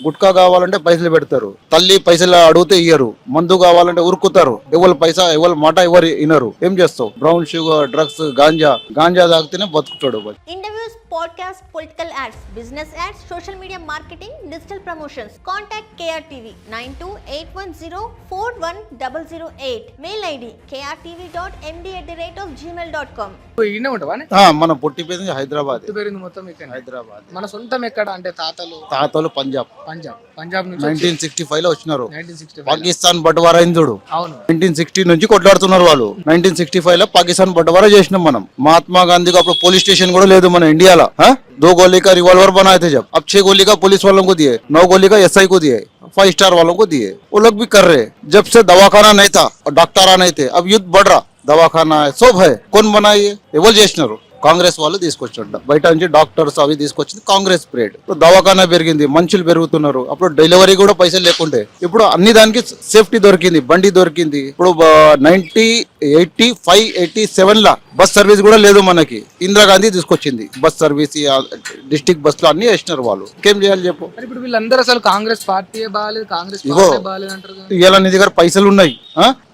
గుట్కా కావాలంటే పైసలు పెడతారు, తల్లి పైసలు అడిగితే ఇయ్యరు, మందు కావాలంటే ఉరుకుతారు, ఎవరు పైసా ఎవరు మాట ఎవరు వినరు. ఏం చేస్తావు? బ్రౌన్ షుగర్, డ్రగ్స్, గాంజా తాగితేనే బతుకుతాడు. Interviews, podcast, political ads, business ads, social media marketing, digital promotions. Contact KRTV 9281041008. Mail ID krtv.md@gmail.com. ఈయనే ఉంటావా? మన పుట్టి పేరు హైదరాబాద్. పేరుంది మొత్తం ఇక్కడ హైదరాబాద్. మన సొంతం ఎక్కడ అంటే తాతలు పంజాబ్ నుంచి 1965 లో వచ్చినారు. 1965 పాకిస్తాన్ బట్వారా అయిందుడు. అవును. 1960 నుంచి కొట్లాడుతున్నారు వాళ్ళు. 1965 లో పాకిస్తాన్ బట్వారా చేసినాం మనం. మహాత్మా గాంధీకి అప్పుడు పోలీస్ స్టేషన్ కూడా లేదు మన ఇండియాలో. 2 गोली का रिवॉल्वर बनाए थे जब, अब 6 गोली का पुलिस वालों को दिए, 9 गोली का एसआई को दिए, 5 स्टार वालों को दिए. वो लोग भी कर रहे. जब से दवाखाना नहीं था और डॉक्टर नहीं थे, अब युद्ध बढ़ रहा, दवाखाना है, सब है. कौन बनाइए? ఎవరు చేసినారు? కాంగ్రెస్ వాళ్ళు తీసుకొచ్చారు. బయట నుంచి డాక్టర్స్ అవి తీసుకొచ్చింది కాంగ్రెస్ పీరియడ్. ఇప్పుడు దవాఖానా పెరిగింది, మనుషులు పెరుగుతున్నారు. అప్పుడు డెలివరీ కూడా పైసలు లేకుండే, ఇప్పుడు అన్ని దానికి సేఫ్టీ దొరికింది, బండి దొరికింది. ఇప్పుడు 1985, 87 లా బస్ సర్వీస్ కూడా లేదు మనకి. ఇందిరాగాంధీ తీసుకొచ్చింది బస్ సర్వీస్, డిస్ట్రిక్ట్ బస్ లో అన్ని వేసినారు వాళ్ళు. ఇంకేం చేయాలి చెప్పు? ఇప్పుడు వీళ్ళందరూ అసలు కాంగ్రెస్ పార్టీ బాగాలేదు, కాంగ్రెస్ పార్టీ బాగాలేదు అంటారు. ఇలా నీ దగ్గర పైసలు ఉన్నాయి,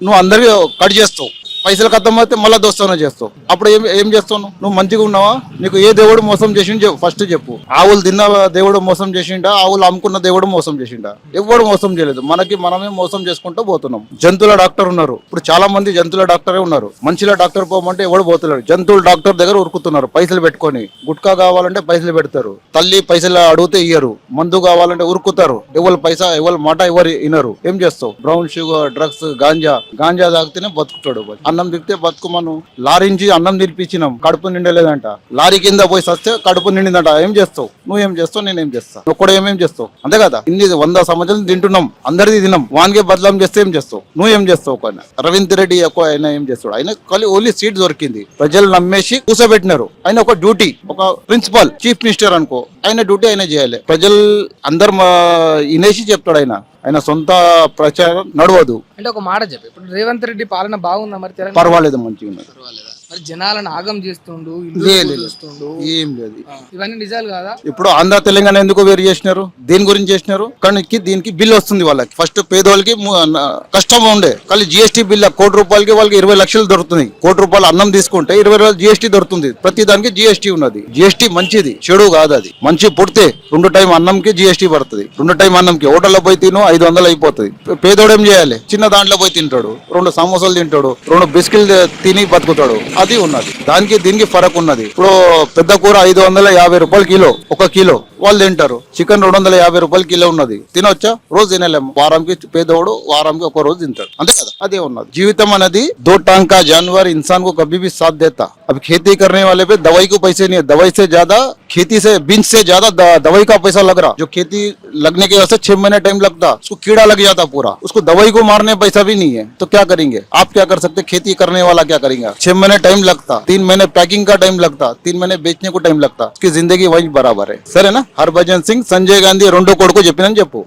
నువ్వు అందరికి కట్ చేస్తావు, పైసలు ఖతం అయితే మళ్ళీ దోస్తానో చేస్తావు. అప్పుడు ఏం చేస్తావు? నువ్వు మంచిగా ఉన్నావా? నీకు ఏ దేవుడు మోసం చేసిండు ఫస్ట్ చెప్పు. ఆవులు తిన్న దేవుడు మోసం చేసిండా? ఆవులు అమ్ముకున్న దేవుడు మోసం చేసిండా? ఎవడు మోసం చేయలేదు. మనమే మోసం చేసుకుంటూ పోతున్నాం. జంతువుల డాక్టర్ ఉన్నారు, ఇప్పుడు చాలా మంది జంతువుల డాక్టరే ఉన్నారు. మనుషుల డాక్టర్ పోమంటే ఎవడు పోతున్నాడు. జంతువుల డాక్టర్ దగ్గర ఉరుకుతున్నారు పైసలు పెట్టుకొని. గుట్కా కావాలంటే పైసలు పెడతారు, తల్లి పైసలు అడిగితే ఇయ్యరు, మందు కావాలంటే ఉరుకుతారు, ఎవరు పైసా ఎవరు మాట ఎవరు వినరు. ఏం చేస్తావు? బ్రౌన్ షుగర్, డ్రగ్స్, గాంజా తాగితేనే బతుకుతాడు. అన్నం దిగితే బతుకుమను. లారీ నుంచి అన్నం తినిపించినాం, కడుపు నిండలేదంట. లారీ కింద పోయి సస్తే కడుపు నిండిందంట. ఏం చేస్తావు? నువ్వేం చేస్తావు, నేనేం చేస్తా. నువ్వు కూడా ఏమేం చేస్తావు? అంతే కదా. ఇన్ని 100 సంవత్సరాలు తింటున్నాం, అందరిది తిన్నాం. వానికే బదలాం చేస్తే ఏం చేస్తావు? నువ్వేం చేస్తావు? కానీ రవీంద్ర రెడ్డి ఎక్కువ ఆయన ఏం చేస్తాడు? ఆయన ఓన్లీ సీట్ దొరికింది, ప్రజలు నమ్మేసి కూర్చోబెట్టినారు. ఆయన ఒక డ్యూటీ, ఒక ప్రిన్సిపల్, చీఫ్ మినిస్టర్ అనుకో, ఆయన డ్యూటీ ఆయన చేయాలి. ప్రజలు అందరు ఇనేసి చెప్తాడు. ఆయన సొంత ప్రచారం నడవదు. అంటే ఒక మాట చెప్పి, ఇప్పుడు రేవంత్ రెడ్డి పాలన బాగుందా మరి తెలంగాణ? పర్వాలేదు, మంచిగా ఉన్నది. మరి జనాలను ఆగం చేస్తుండు, ఏం లేదు. ఇవన్నీ నిజాలు కాదా? ఇప్పుడు ఆంధ్ర తెలంగాణ ఎందుకు వేరు చేసినారు? దేని గురించి చేసినారు? కానీ దీనికి బిల్ వస్తుంది వాళ్ళకి. ఫస్ట్ పేదవాళ్ళకి కష్టం ఉండే, కానీ జిఎస్టీ బిల్ ₹1,00,00,000 వాళ్ళకి 20 లక్షలు దొరుకుతుంది. ₹1,00,00,000 అన్నం తీసుకుంటే 20,000 జిఎస్టీ దొరుకుతుంది. ప్రతి దానికి జిఎస్టీ ఉన్నది. జిఎస్టీ మంచిది, చెడు కాదు. అది మంచి పుడితే 2 టైం అన్నంకి జిఎస్టీ పడుతుంది. 2 టైం అన్నంకి హోటల్లో పోయి తిను 500 అయిపోతుంది. పేదోడు ఏం చేయాలి? చిన్న దాంట్లో పోయి తింటాడు, 2 సమోసాలు తింటాడు, 2 బిస్కెట్లు తిని బతుకుతాడు. అది ఉన్నది. దానికి దీనికి ఫరక్ ఉన్నది. ఇప్పుడు పెద్ద కూర ₹550 కిలో, 1 కిలో వాళ్ళు తింటారు. చికెన్ ₹250 కిలో ఉన్నది. తినొచ్చా? రోజు తినలేము. వారానికి పేదోడు వారానికి 1 రోజు తింటాడు. అంతే కదా. అదే ఉన్నది. జీవితం అనేది 2 टांग का जानवर इंसान को कभी भी साथ देता. अब खेती करने वाले पे दवाई को पैसे नहीं है, दवाई से ज्यादा खेती से बीज से ज्यादा दवाई का पैसा लग रहा. जो खेती लगने के वजह से 6 महीने टाइम लगता, उसको कीड़ा लग जाता पूरा, उसको दवाई को मारने पैसा भी नहीं है. तो क्या करेंगे? आप क्या कर सकते? खेती करने वाला क्या करेंगे? 6 महीने टाइम लगता, 3 महीने पैकिंग का टाइम लगता, 3 महीने बेचने को टाइम लगता. उसकी जिंदगी वही बराबर है. సరేనా? హర్భజన్ సింగ్, సంజయ్ గాంధీ 2 కొడుకు చెప్పినని చెప్పు.